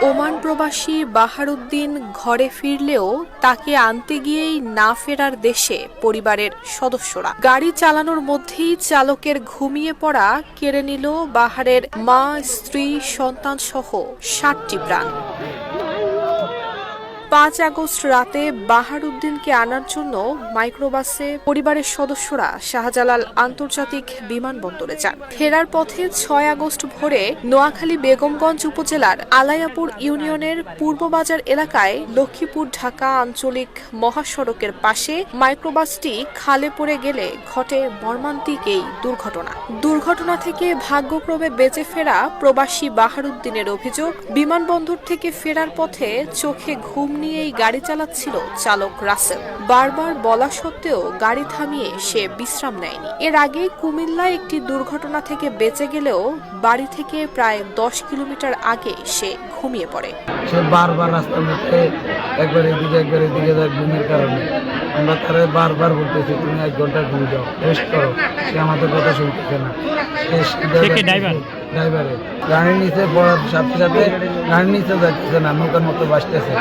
Oman প্রবাসী বাহারউদ্দিন ঘরে ফিরলেও তাকে আনতে গিয়েই না ফেরার দেশে পরিবারের সদস্যরা। গাড়ি চালানোর মধ্যেই চালকের ঘুমিয়ে পড়া কেড়ে নিল বাহারের মা, স্ত্রী, সন্তান সহ 7টি প্রাণ। 5 আগস্ট রাতে বাহারউদ্দিনকে আনার জন্য মাইক্রোবাসে পরিবারের সদস্যরা শাহজালাল আন্তর্জাতিক বিমানবন্দরে যান। ফেরার পথে 6 আগস্ট ভোরে নোয়াখালী বেগমগঞ্জ উপজেলার আলায়াপুর ইউনিয়নের পূর্ববাজার এলাকায় লক্ষ্মীপুর ঢাকা আঞ্চলিক মহাসড়কের পাশে মাইক্রোবাসটি খালে পড়ে গেলে ঘটে মর্মান্তিক এই দুর্ঘটনা। দুর্ঘটনা থেকে ভাগ্যক্রমে বেঁচে ফেরা প্রবাসী বাহারউদ্দিনের অভিযোগ, বিমানবন্দর থেকে ফেরার পথে চোখে ঘুম নিয়েই গাড়ি চালাচ্ছিল চালক রাসেল। বারবার বলা সত্ত্বেও গাড়ি থামিয়ে সে বিশ্রাম নেয়নি। এর আগে কুমিল্লায় একটি দুর্ঘটনা থেকে বেঁচে গেলেও বাড়ি থেকে প্রায় 10 কিলোমিটার আগে সে ঘুমিয়ে পড়ে। সে বারবার রাস্তার মধ্যে একবার এদিকে যায় ঘুমের কারণে। আমরা তারা বারবার বলতেছি তুমি 1 ঘন্টা ঘুমিয়ে যাও, রেস্ট করো। সে আমাদের কথা শুনতেছে না। ড্রাইভারে গাড়ির নিচে পড়ার সাথে সাথে গাড়ির নিচে যাচ্ছে না, নৌকার মতো বাসতেছে।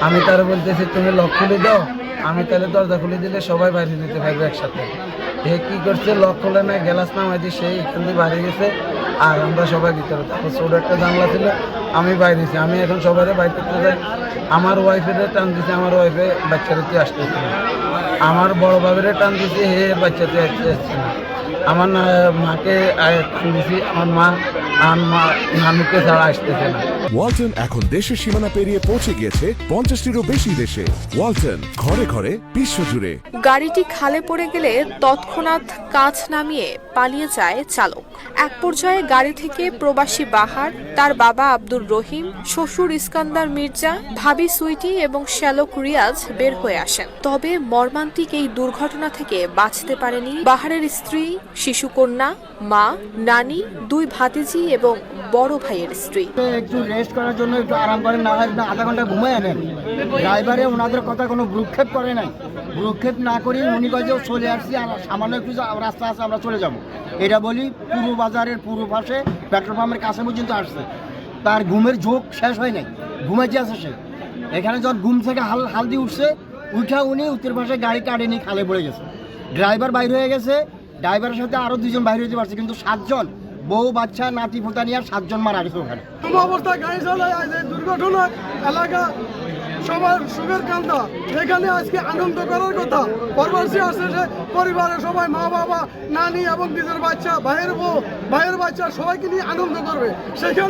আমি তারা বলতেছি তুমি লক খুলে দাও, আমি তাহলে দরজা খুলে দিলে সবাই বাইরে নিতে পারবে একসাথে। এ কি করছে, লক খুলে না, গ্যালাস নামাই দিয়ে সেই এখান দিয়ে বাইরে গেছে আর আমরা সবাই ভিতরে। তারপর ছোট একটা জানলা ছিল, আমি বাইরেছি। আমি এখন সবাই বাইরে করতে যাই। আমার ওয়াইফের টান দিছে, আমার ওয়াইফে বাচ্চারাতে আসতেছে না। আমার বড় বাবের টান দিছে, হে বাচ্চাতে আসছে না। আমার মাকে টান দিছি, আমার মা নানুকে ছাড়া আসতেছে না। ওয়ালটন এখন দেশের সীমানা পেরিয়ে পৌঁছে গিয়েছে 50টিরও বেশি দেশে। ওয়ালটন, ঘরে ঘরে বিশ্বজুড়ে। গাড়িটি খালে পড়ে গেলে তৎক্ষণাৎ কাঁচ নামিয়ে পালিয়ে যায় চালক। এক পর্যায়ে গাড়ি থেকে প্রবাসী বাহার, তার বাবা আব্দুর রহিম, শ্বশুর ইস্কান্দার মির্জা, ভাবি সুইটি এবং শ্যালক রিয়াজ বের হয়ে আসেন। তবে মর্মান্তিক এই দুর্ঘটনা থেকে বাঁচতে পারেনি বাহারের স্ত্রী, শিশুকন্যা, মা, নানি, 2 ভাতিজি এবং বড় ভাইয়ের স্ত্রী। একটু রেস্ট করার জন্য একটু আরাম করেন, না হয় আধা ঘন্টা ঘুমায় আনেন। ড্রাইভারে ওনাদের কথা কোনো ভ্রুক্ষেপ করে নাই। ভ্রুক্ষেপ না করি উনি কাজেও চলে আসছি, আর সামান্য একটু রাস্তা আছে, আমরা চলে যাব। এটা বলি পূর্ব বাজারের পূর্ব পাশে পেট্রোল পাম্পের কাছে পর্যন্ত আসছে। তার ঘুমের ঝোঁক শেষ হয় নাই, ঘুমাইতে আছে সে। এখানে যখন ঘুম থেকে হালদি উঠছে, উনি উত্তর পাশে গাড়ি কাটেনি, খালে পড়ে গেছে। ড্রাইভার বাইর হয়ে গেছে, ড্রাইভারের সাথে আরও 2 জন বাইরে হতে পারছে, কিন্তু 7 জন, বউ বাচ্চা নাতি পোতা নিয়ে 7 জন মারা গেছে ওখানে। অবস্থায় গাড়ি চালায় দুর্ঘটনা এলাকা সবার সুখের কান্দা। এখানে আজকে আনন্দ করার কথা, প্রবাসী আসছে, পরিবারের সবাই, মা বাবা, নানি এবং নিজের বাচ্চা, ভাইয়ের বউ, ভাইয়ের বাচ্চা সবাইকে নিয়ে আনন্দ করবে। সেখানে